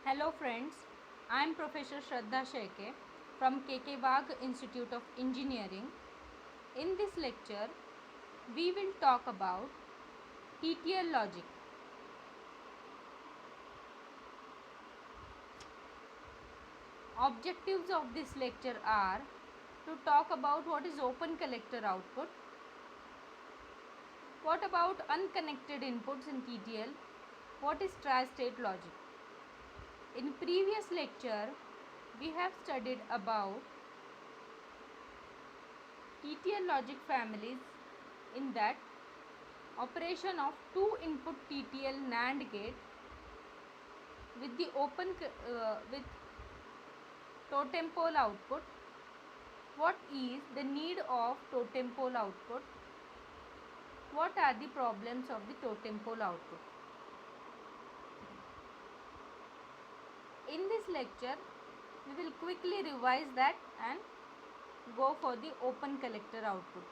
Hello friends, I am Professor Shraddha Sheke from KK Wagh Institute of Engineering. In this lecture, we will talk about TTL logic. Objectives of this lecture are to talk about what is open collector output, what about unconnected inputs in TTL, what is tri-state logic. In previous lecture, we have studied about TTL logic families, in that operation of two input TTL NAND gate with the with totem pole output. What is the need of totem pole output? What are the problems of the totem pole output? In this lecture, we will quickly revise that and go for the open collector output.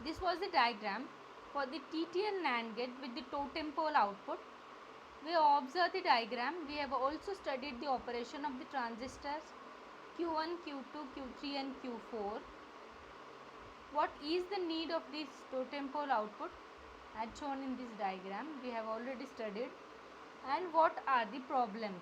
This was the diagram for the TTL NAND gate with the totem pole output. We have observed the diagram. We have also studied the operation of the transistors Q1, Q2, Q3 and Q4. What is the need of this totem pole output as shown in this diagram? We have already studied. And what are the problems?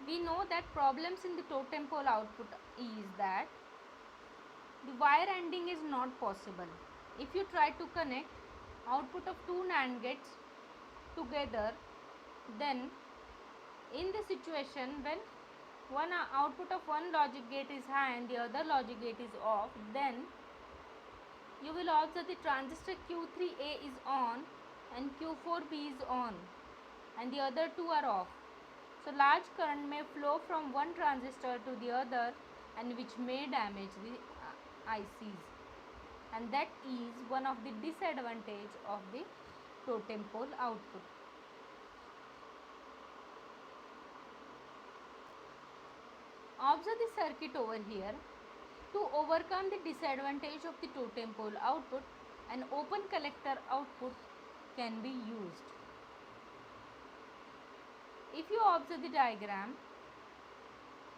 We know that problems in the totem pole output is that the wire ending is not possible. If you try to connect output of two NAND gates together, then in the situation when one output of one logic gate is high and the other logic gate is off, then you will observe the transistor Q3A is on and Q4B is on and the other two are off. So large current may flow from one transistor to the other and which may damage the ICs, and that is one of the disadvantage of the totem pole output. Observe the circuit over here. To overcome the disadvantage of the totem pole output, an open collector output can be used. If you observe the diagram,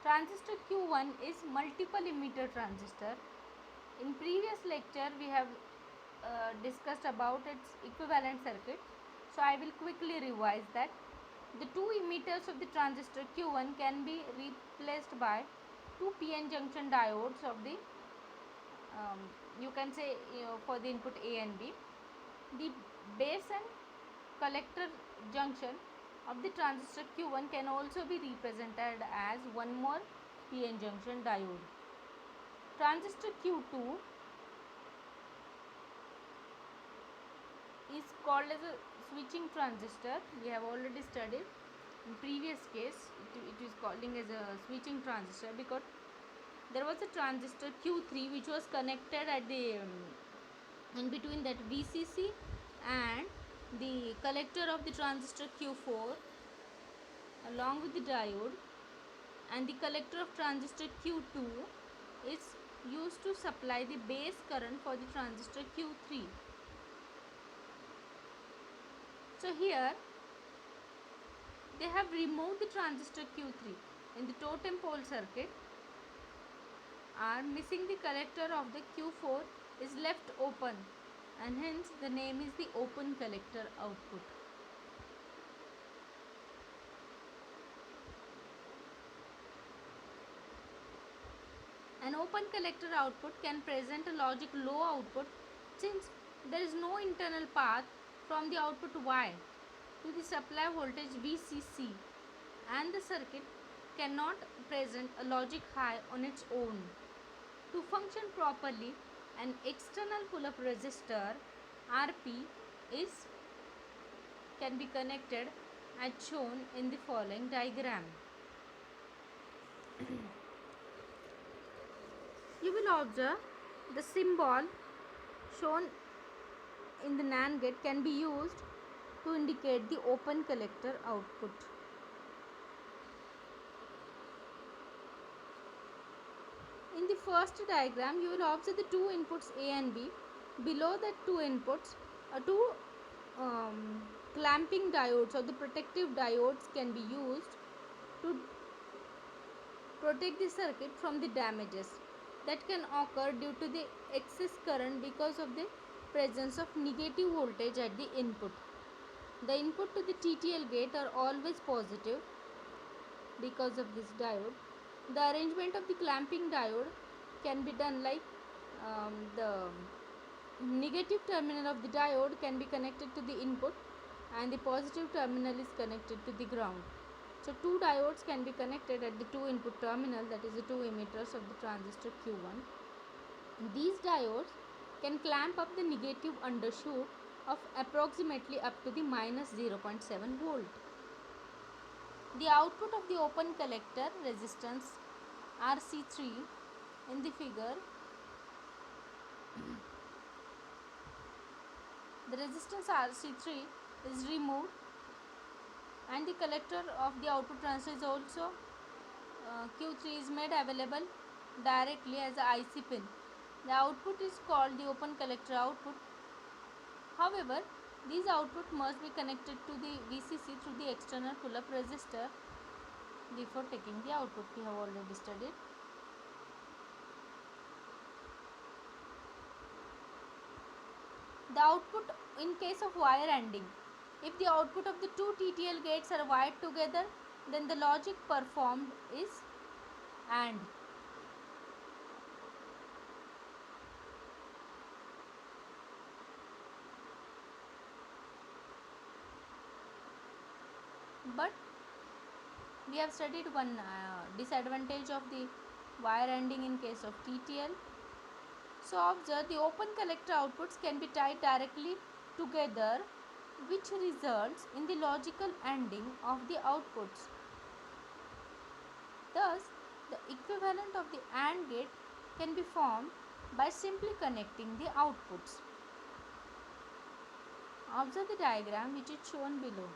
transistor Q1 is multiple emitter transistor. In previous lecture, we have discussed about its equivalent circuit. So I will quickly revise that. The two emitters of the transistor Q1 can be replaced by two PN junction diodes of the you can say for the input A and B. The base and collector junction of the transistor Q1 can also be represented as one more PN junction diode. Transistor Q2 is called as a switching transistor. We have already studied in previous case. It is calling as a switching transistor because there was a transistor Q3 which was connected at the in between that VCC and the collector of the transistor Q4 along with the diode, and the collector of transistor Q2 is used to supply the base current for the transistor Q3. So here they have removed the transistor Q3 in the totem pole circuit. Are missing the collector of the Q4 is left open, and hence the name is the open collector output. An open collector output can present a logic low output since there is no internal path from the output Y to the supply voltage VCC, and the circuit cannot present a logic high on its own. To function properly, an external pull-up resistor RP can be connected as shown in the following diagram. you will observe the symbol shown in the NAND gate can be used to indicate the open collector output. In the first diagram, you will observe the two inputs A and B. Below the two inputs, two clamping diodes or the protective diodes can be used to protect the circuit from the damages that can occur due to the excess current because of the presence of negative voltage at the input. The input to the TTL gate are always positive because of this diode. The arrangement of the clamping diode can be done like the negative terminal of the diode can be connected to the input and the positive terminal is connected to the ground. So two diodes can be connected at the two input terminal, that is the two emitters of the transistor Q1. These diodes can clamp up the negative undershoot of approximately up to the minus 0.7 volt. The output of the open collector resistance RC3 in the figure, the resistance RC3 is removed and the collector of the output transistor is also Q3 is made available directly as a IC pin. The output is called the open collector output. However, these output must be connected to the VCC through the external pull-up resistor before taking the output. We have already studied. The output in case of wire ANDing. If the output of the two TTL gates are wired together, then the logic performed is AND. But we have studied one disadvantage of the wire ANDing in case of TTL. So observe, the open collector outputs can be tied directly together, which results in the logical ANDing of the outputs. Thus, the equivalent of the AND gate can be formed by simply connecting the outputs. Observe the diagram which is shown below.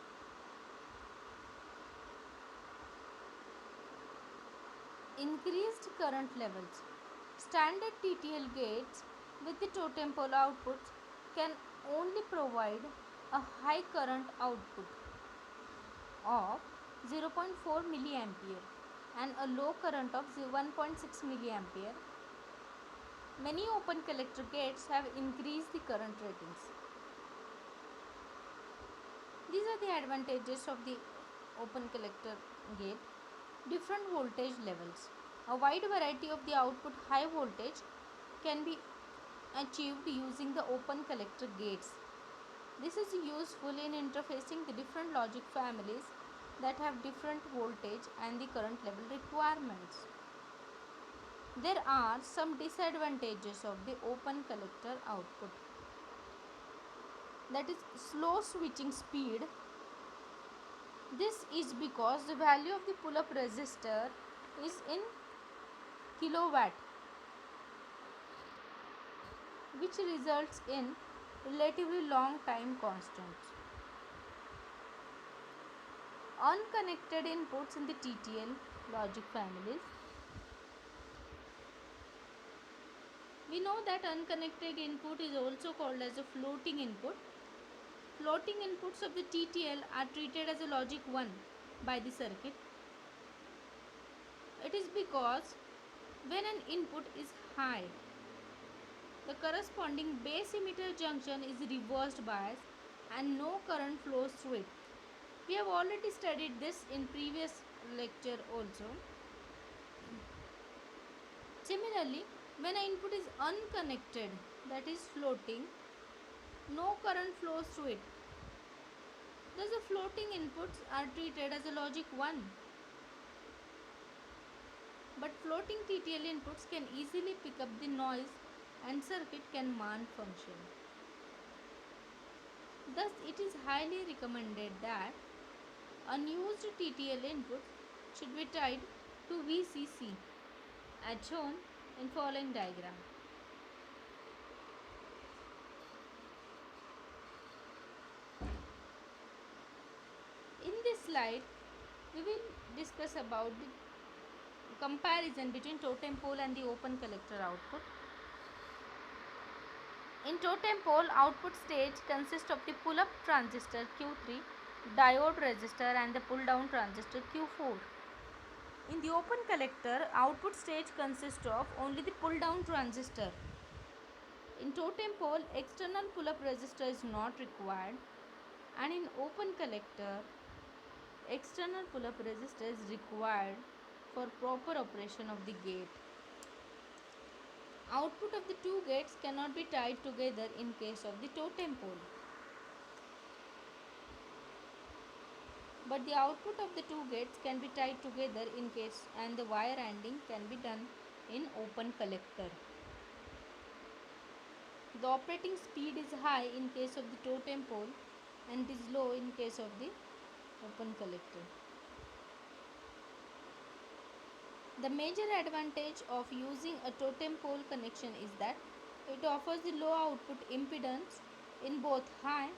Increased current levels. Standard TTL gates with the totem pole outputs can only provide a high current output of 0.4 milliampere and a low current of 1.6 milliampere. Many open collector gates have increased the current ratings. These are the advantages of the open collector gate. Different voltage levels. A wide variety of the output high voltage can be achieved using the open collector gates. This is useful in interfacing the different logic families that have different voltage and the current level requirements. There are some disadvantages of the open collector output. That is slow switching speed. This is because the value of the pull-up resistor is in kilowatt, which results in relatively long time constants. Unconnected inputs in the TTL logic families. We know that unconnected input is also called as a floating input. Floating inputs of the TTL are treated as a logic 1 by the circuit. It is because when an input is high, the corresponding base emitter junction is reversed bias and no current flows through it. We have already studied this in previous lecture also. Similarly, when an input is unconnected, that is floating, no current flows through it. Thus, the floating inputs are treated as a logic 1. But floating TTL inputs can easily pick up the noise and circuit can malfunction. Thus, it is highly recommended that unused TTL inputs should be tied to VCC as shown in following diagram. In this slide, we will discuss about the comparison between totem pole and the open collector output. In totem pole, output stage consists of the pull-up transistor Q3, diode resistor and the pull-down transistor Q4. In the open collector, output stage consists of only the pull-down transistor. In totem pole, external pull-up resistor is not required, and in open collector, external pull-up resistor is required for proper operation of the gate. Output of the two gates cannot be tied together in case of the totem pole, but the output of the two gates can be tied together in case, and the wire ANDing can be done in open collector. The operating speed is high in case of the totem pole and is low in case of the open collector. The major advantage of using a totem pole connection is that it offers the low output impedance in both high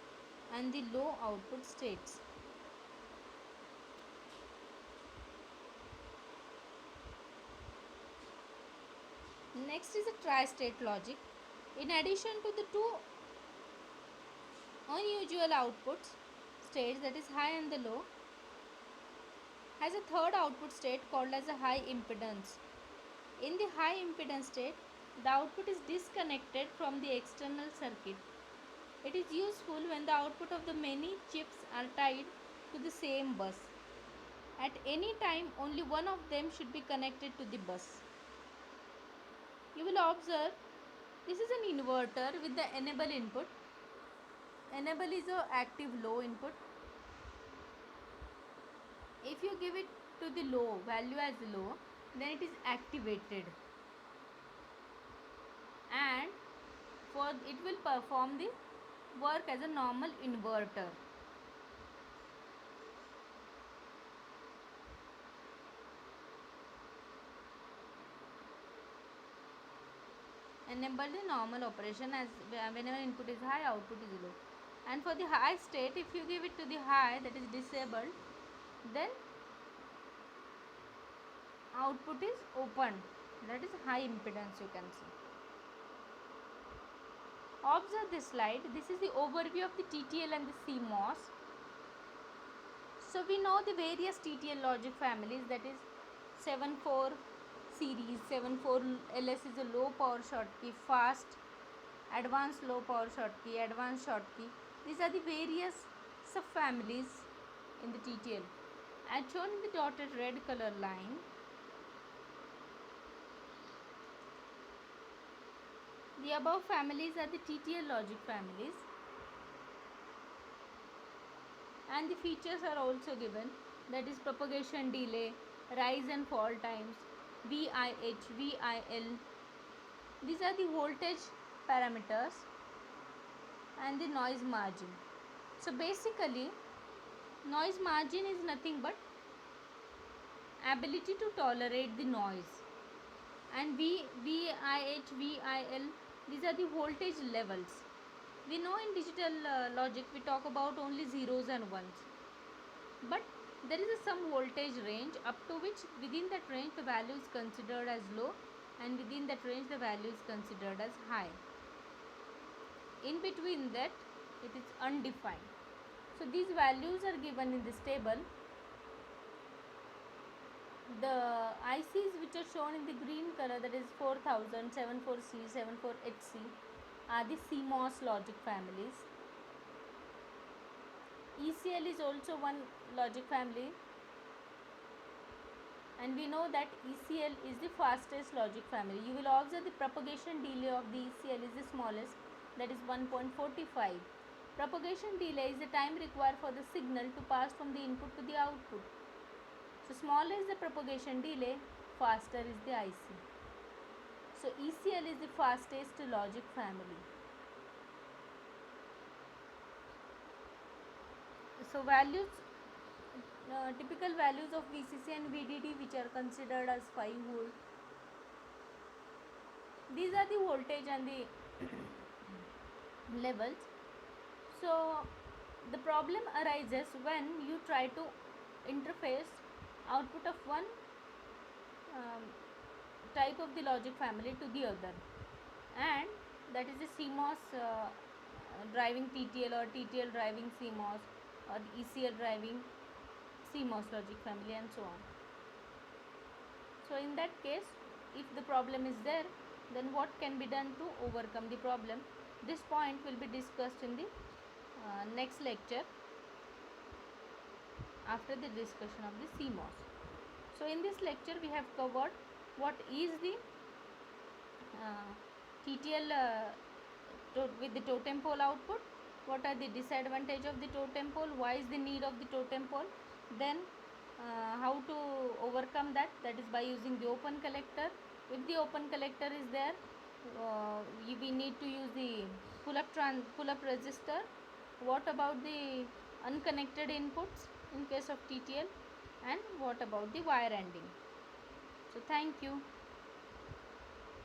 and the low output states. Next is a tri-state logic. In addition to the two unusual outputs states, that is high and the low, has a third output state called as a high impedance. In the high impedance state, the output is disconnected from the external circuit. It is useful when the output of the many chips are tied to the same bus. At any time, only one of them should be connected to the bus. You will observe this is an inverter with the enable input. Enable is a active low input. If you give it to the low value as low, then it is activated, and for it will perform the work as a normal inverter. Enable the normal operation as whenever input is high, output is low. And for the high state, if you give it to the high, that is disabled, then output is open, that is high impedance, you can see. Observe this slide. This is the overview of the TTL and the CMOS. So we know the various TTL logic families, that is 7-4 series. 7-4 LS is a low power Schottky, fast, advanced low power Schottky, advanced Schottky. These are the various subfamilies in the TTL. As shown in the dotted red color line, the above families are the TTL logic families, and the features are also given, that is propagation delay, rise and fall times, VIH, VIL. These are the voltage parameters and the noise margin. So basically, noise margin is nothing but ability to tolerate the noise, and VIH, VIL, these are the voltage levels. We know in digital logic we talk about only zeros and ones, but there is some voltage range up to which within that range the value is considered as low, and within that range the value is considered as high. In between that it is undefined. So these values are given in this table. The ICs which are shown in the green color, that is 4000, 74C, 74HC, are the CMOS logic families. ECL is also one logic family, and we know that ECL is the fastest logic family. You will observe the propagation delay of the ECL is the smallest, that is 1.45. Propagation delay is the time required for the signal to pass from the input to the output. So smaller is the propagation delay, faster is the IC. So ECL is the fastest logic family. So values, typical values of VCC and VDD which are considered as 5 volt, these are the voltage and the levels. So the problem arises when you try to interface output of one um, type of the logic family to the other, and that is the CMOS driving TTL, or TTL driving CMOS, or ECL driving CMOS logic family, and so on. So in that case, if the problem is there, then what can be done to overcome the problem? This point will be discussed in the next lecture after the discussion of the CMOS. So in this lecture we have covered what is the TTL with the totem pole output, what are the disadvantage of the totem pole, why is the need of the totem pole, then how to overcome that, that is by using the open collector. If the open collector is there, we need to use the pull up resistor. What about the unconnected inputs in case of TTL, and what about the wire ending? So thank you.